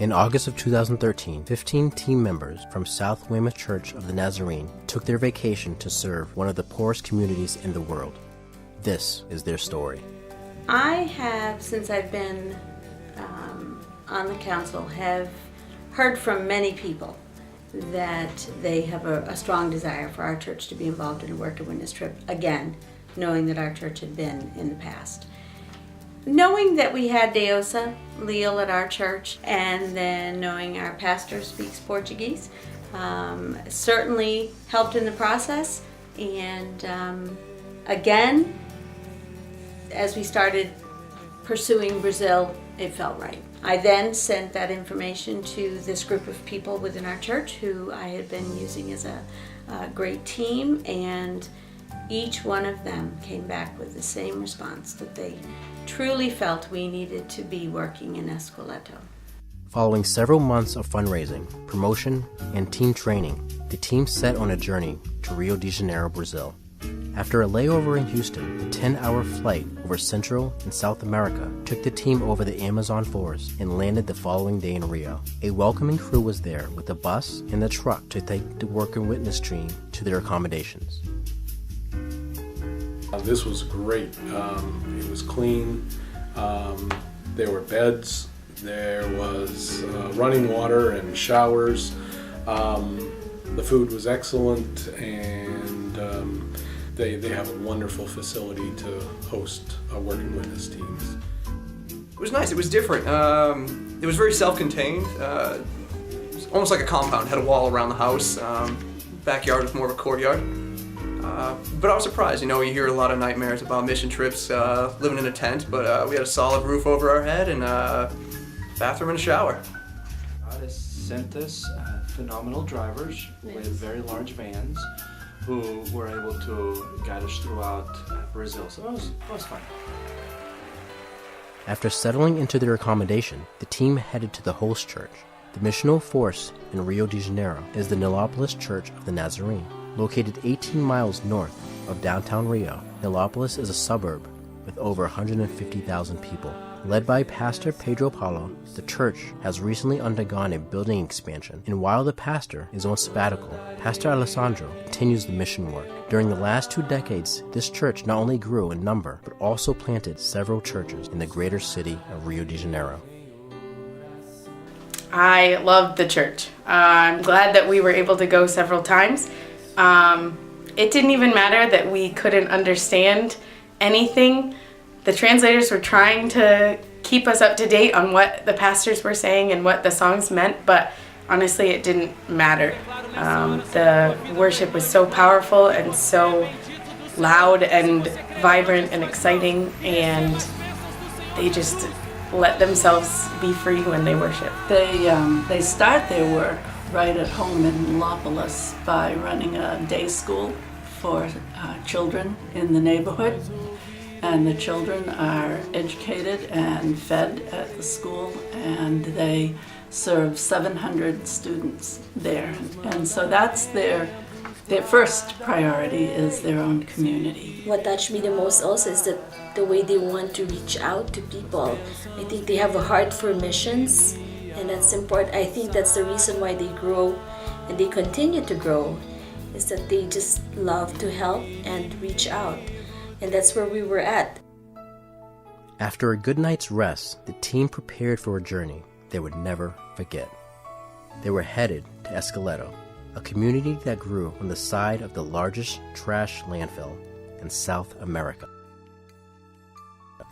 In August of 2013, 15 team members from South Weymouth Church of the Nazarene took their vacation to serve one of the poorest communities in the world. This is their story. I have, since I've been on the council, have heard from many people that they have a strong desire for our church to be involved in a work and witness trip again, knowing that our church had been in the past. Knowing that we had Deusa Leal at our church, and then knowing our pastor speaks Portuguese, certainly helped in the process. And again, as we started pursuing Brazil, it felt right. I then sent that information to this group of people within our church who I had been using as a great team, and each one of them came back with the same response, that they truly felt we needed to be working in Esqueleto. Following several months of fundraising, promotion, and team training, the team set on a journey to Rio de Janeiro, Brazil. After a layover in Houston, a 10-hour flight over Central and South America took the team over the Amazon forest and landed the following day in Rio. A welcoming crew was there with a bus and a truck to take the work and witness team to their accommodations. This was great. It was clean. There were beds. There was running water and showers. The food was excellent, and they have a wonderful facility to host work and witness teams. It was nice. It was different. It was very self-contained. It was almost like a compound. It had a wall around the house. Backyard was more of a courtyard. But I was surprised. You hear a lot of nightmares about mission trips, living in a tent, but we had a solid roof over our head and a bathroom and a shower. God has sent us phenomenal drivers with very large vans who were able to guide us throughout Brazil. So it was fun. After settling into their accommodation, the team headed to the host church. The missional force in Rio de Janeiro is the Nilópolis Church of the Nazarene. Located 18 miles north of downtown Rio, Nilópolis is a suburb with over 150,000 people. Led by Pastor Pedro Paulo, the church has recently undergone a building expansion, and while the pastor is on sabbatical, Pastor Alessandro continues the mission work. During the last 2 decades, this church not only grew in number, but also planted several churches in the greater city of Rio de Janeiro. I loved the church. I'm glad that we were able to go several times. It didn't even matter that we couldn't understand anything. The translators were trying to keep us up to date on what the pastors were saying and what the songs meant, but honestly it didn't matter. The worship was so powerful and so loud and vibrant and exciting, and they just let themselves be free when they worship. They start their work right at home in Nilópolis by running a day school for children in the neighborhood. And the children are educated and fed at the school, and they serve 700 students there. And so that's their first priority, is their own community. What touched me the most also is that the way they want to reach out to people. I think they have a heart for missions, and that's important. I think that's the reason why they grow and they continue to grow, is that they just love to help and reach out. And that's where we were at. After a good night's rest, the team prepared for a journey they would never forget. They were headed to Esqueleto, a community that grew on the side of the largest trash landfill in South America.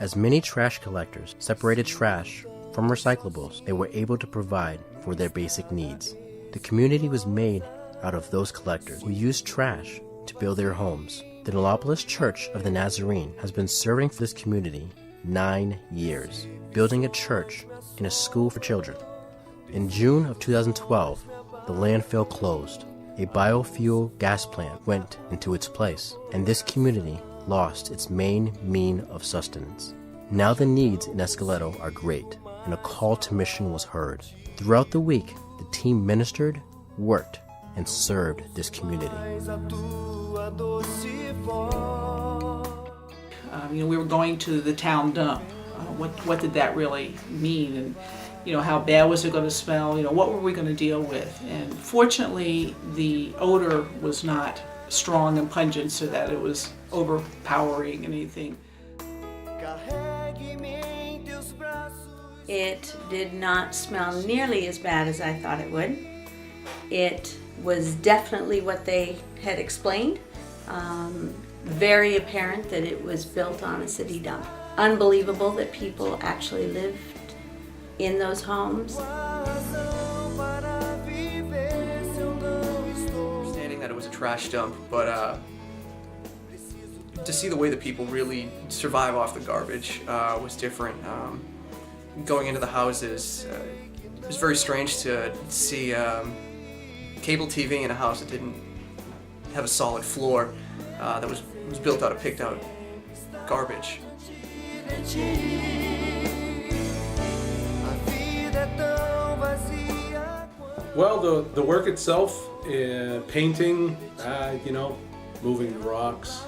As many trash collectors separated trash from recyclables, they were able to provide for their basic needs. The community was made out of those collectors who used trash to build their homes. The Nilópolis Church of the Nazarene has been serving for this community 9 years, building a church and a school for children. In June of 2012, the landfill closed. A biofuel gas plant went into its place, and this community lost its main means of sustenance. Now the needs in Esqueleto are great, and a call to mission was heard. Throughout the week, the team ministered, worked, and served this community. We were going to the town dump. What did that really mean? how bad was it going to smell, what were we going to deal with. And fortunately, the odor was not strong and pungent so that it was overpowering anything. It did not smell nearly as bad as I thought it would. It was definitely what they had explained. Very apparent that it was built on a city dump. Unbelievable that people actually lived in those homes. Understanding that it was a trash dump, but to see the way that people really survive off the garbage was different. Going into the houses, it was very strange to see cable TV in a house that didn't have a solid floor, that was built out of picked out garbage. Well, the work itself, painting, moving the rocks,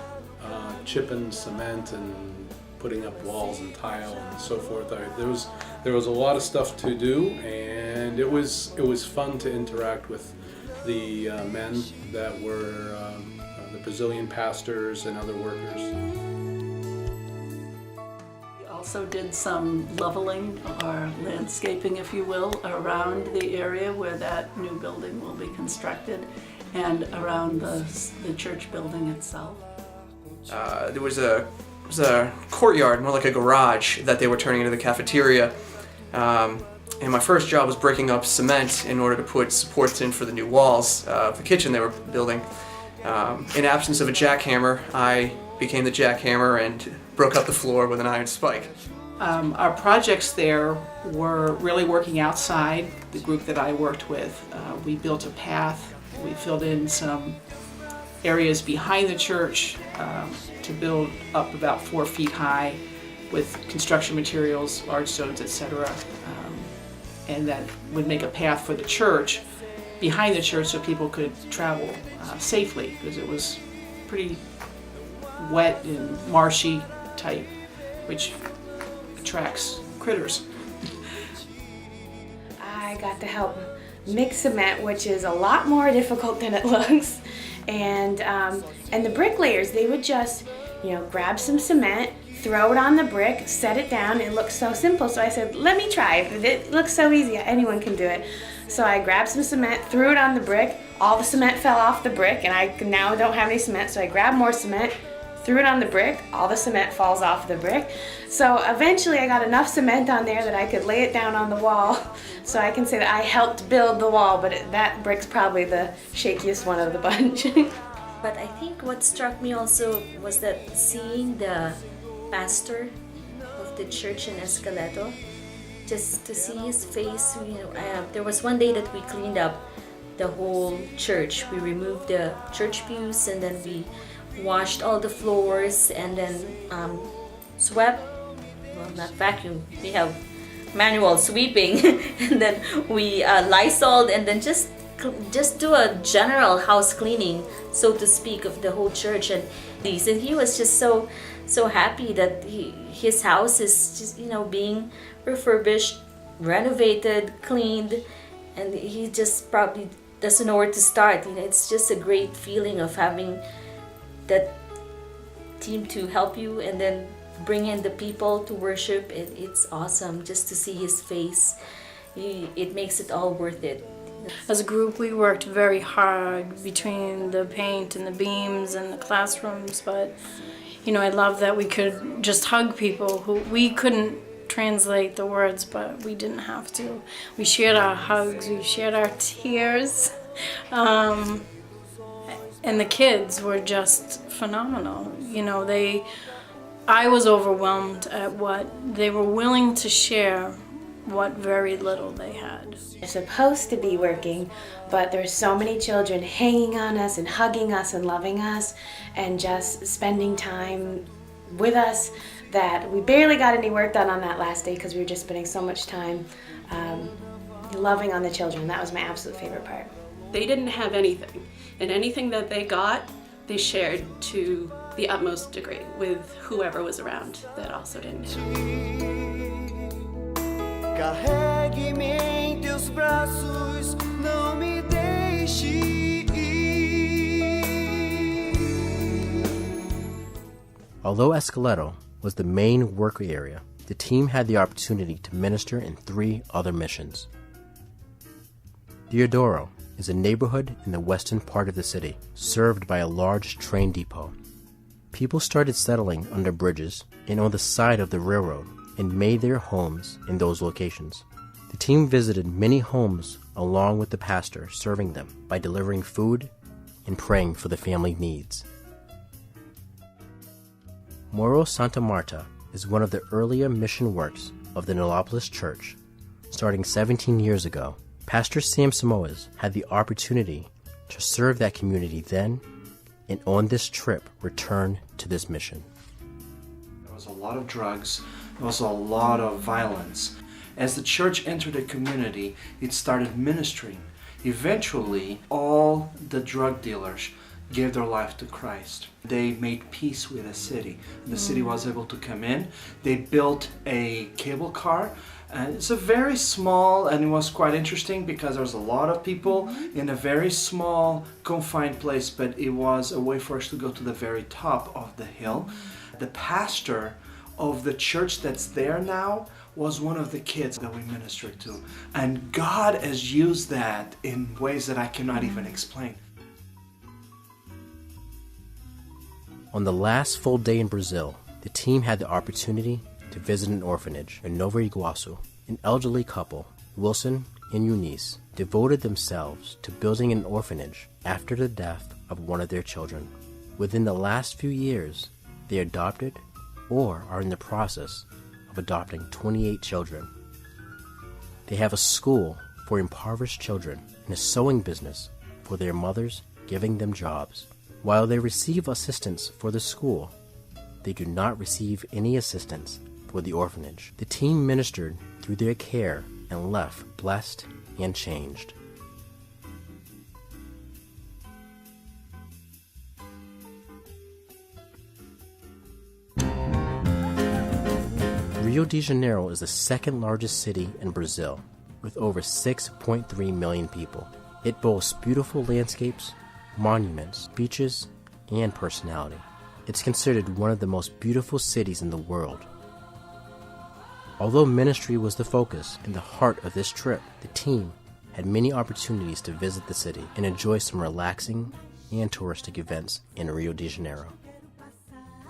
chipping cement and putting up walls and tile and so forth. There was a lot of stuff to do, and it was fun to interact with the men that were the Brazilian pastors and other workers. We also did some leveling or landscaping, if you will, around the area where that new building will be constructed and around the church building itself. There was a courtyard, more like a garage, that they were turning into the cafeteria. And my first job was breaking up cement in order to put supports in for the new walls of the kitchen they were building. In absence of a jackhammer, I became the jackhammer and broke up the floor with an iron spike. Our projects there were really working outside the group that I worked with. We built a path, we filled in some areas behind the church to build up about 4 feet high with construction materials, large stones, etc. And that would make a path for the church behind the church so people could travel safely, because it was pretty wet and marshy type, which attracts critters. I got to help mix cement, which is a lot more difficult than it looks. And the bricklayers, they would just, grab some cement, throw it on the brick, set it down. It looked so simple. So I said, let me try it. It looks so easy. Anyone can do it. So I grabbed some cement, threw it on the brick. All the cement fell off the brick, and I now don't have any cement. So I grabbed more cement, threw it on the brick. All the cement falls off the brick. So eventually I got enough cement on there that I could lay it down on the wall. So I can say that I helped build the wall, but that brick's probably the shakiest one of the bunch. But I think what struck me also was that seeing the pastor of the church in Esqueleto, just to see his face, there was one day that we cleaned up the whole church. We removed the church pews, and then we washed all the floors, and then swept, well, not vacuum, we have manual sweeping, and then we Lysoled, and then just do a general house cleaning, so to speak, of the whole church. And he was just so happy that his house is just being refurbished, renovated, cleaned, and he just probably doesn't know where to start. It's just a great feeling of having that team to help you and then bring in the people to worship. It's awesome just to see his face. It makes it all worth it. As a group, we worked very hard between the paint and the beams and the classrooms, but I love that we could just hug people who we couldn't translate the words, but we didn't have to. We shared our hugs, we shared our tears, and the kids were just phenomenal. I was overwhelmed at what they were willing to share, what very little they had. They're supposed to be working, but there's so many children hanging on us and hugging us and loving us and just spending time with us that we barely got any work done on that last day because we were just spending so much time loving on the children. That was my absolute favorite part. They didn't have anything, and anything that they got, they shared to the utmost degree with whoever was around that also didn't have. Carregue-me em teus braços, não me deixe ir. Although Esqueleto was the main work area, the team had the opportunity to minister in 3 other missions. Diodoro is a neighborhood in the western part of the city, served by a large train depot. People started settling under bridges and on the side of the railroad and made their homes in those locations. The team visited many homes along with the pastor serving them by delivering food and praying for the family needs. Morro Santa Marta is one of the earlier mission works of the Naulopolis Church. Starting 17 years ago, Pastor Sam Samoas had the opportunity to serve that community then, and on this trip returned to this mission. There was a lot of drugs, there was a lot of violence. As the church entered the community, it started ministering. Eventually, all the drug dealers gave their life to Christ. They made peace with the city. The city was able to come in. They built a cable car. And it's a very small, and it was quite interesting because there was a lot of people in a very small, confined place, but it was a way for us to go to the very top of the hill. The pastor of the church that's there now was one of the kids that we ministered to. And God has used that in ways that I cannot even explain. On the last full day in Brazil, the team had the opportunity to visit an orphanage in Nova Iguaçu. An elderly couple, Wilson and Eunice, devoted themselves to building an orphanage after the death of one of their children. Within the last few years, they adopted or are in the process of adopting 28 children. They have a school for impoverished children and a sewing business for their mothers, giving them jobs. While they receive assistance for the school, they do not receive any assistance for the orphanage. The team ministered through their care and left blessed and changed. Rio de Janeiro is the second largest city in Brazil, with over 6.3 million people. It boasts beautiful landscapes, monuments, beaches, and personality. It's considered one of the most beautiful cities in the world. Although ministry was the focus and the heart of this trip, the team had many opportunities to visit the city and enjoy some relaxing and touristic events in Rio de Janeiro.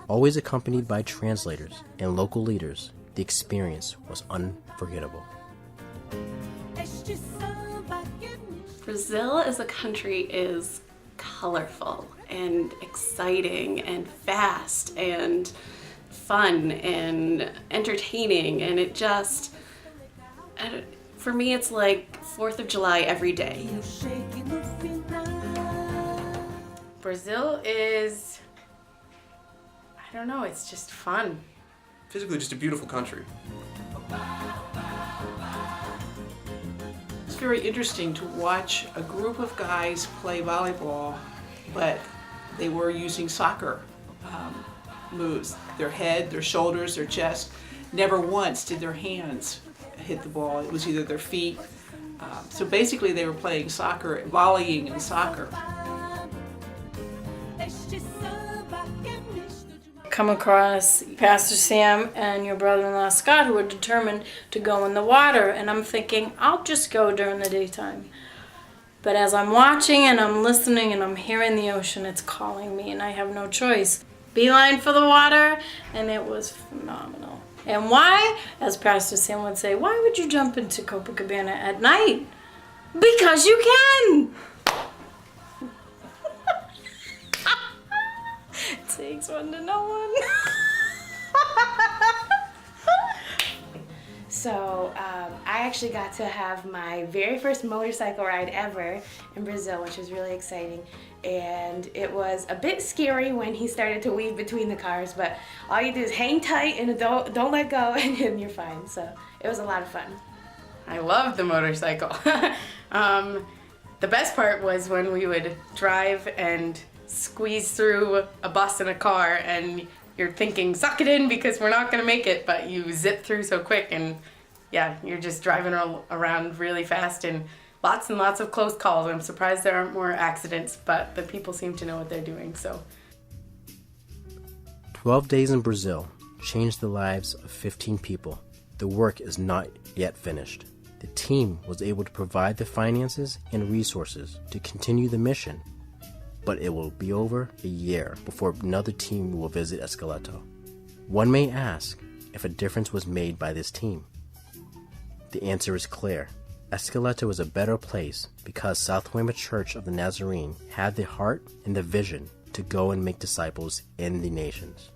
Always accompanied by translators and local leaders, the experience was unforgettable. Brazil as a country is colorful and exciting and fast and fun and entertaining, and it just, for me, it's like 4th of July every day. Brazil is, I don't know, it's just fun. Physically, just a beautiful country. It's very interesting to watch a group of guys play volleyball, but they were using soccer moves. Their head, their shoulders, their chest. Never once did their hands hit the ball. It was either their feet. So basically they were playing soccer, volleying in soccer. Come across Pastor Sam and your brother-in-law Scott, who are determined to go in the water, and I'm thinking, I'll just go during the daytime. But as I'm watching and I'm listening and I'm hearing the ocean, it's calling me and I have no choice. Beeline for the water, and it was phenomenal. And why? As Pastor Sam would say, why would you jump into Copacabana at night? Because you can! It takes one to know one. So I actually got to have my very first motorcycle ride ever in Brazil, which was really exciting. And it was a bit scary when he started to weave between the cars, but all you do is hang tight and don't let go, and then you're fine. So it was a lot of fun. I loved the motorcycle. The best part was when we would drive and squeeze through a bus and a car, and you're thinking, suck it in because we're not going to make it, but you zip through so quick, and yeah, you're just driving around really fast and lots of close calls. I'm surprised there aren't more accidents, but the people seem to know what they're doing, so. 12 days in Brazil changed the lives of 15 people. The work is not yet finished. The team was able to provide the finances and resources to continue the mission, but it will be over a year before another team will visit Esqueleto. One may ask if a difference was made by this team. The answer is clear. Esqueleto is a better place because South Weymouth Church of the Nazarene had the heart and the vision to go and make disciples in the nations.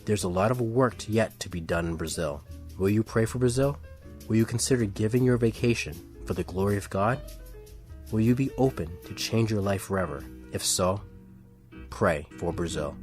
There's a lot of work yet to be done in Brazil. Will you pray for Brazil? Will you consider giving your vacation for the glory of God? Will you be open to change your life forever? If so, pray for Brazil.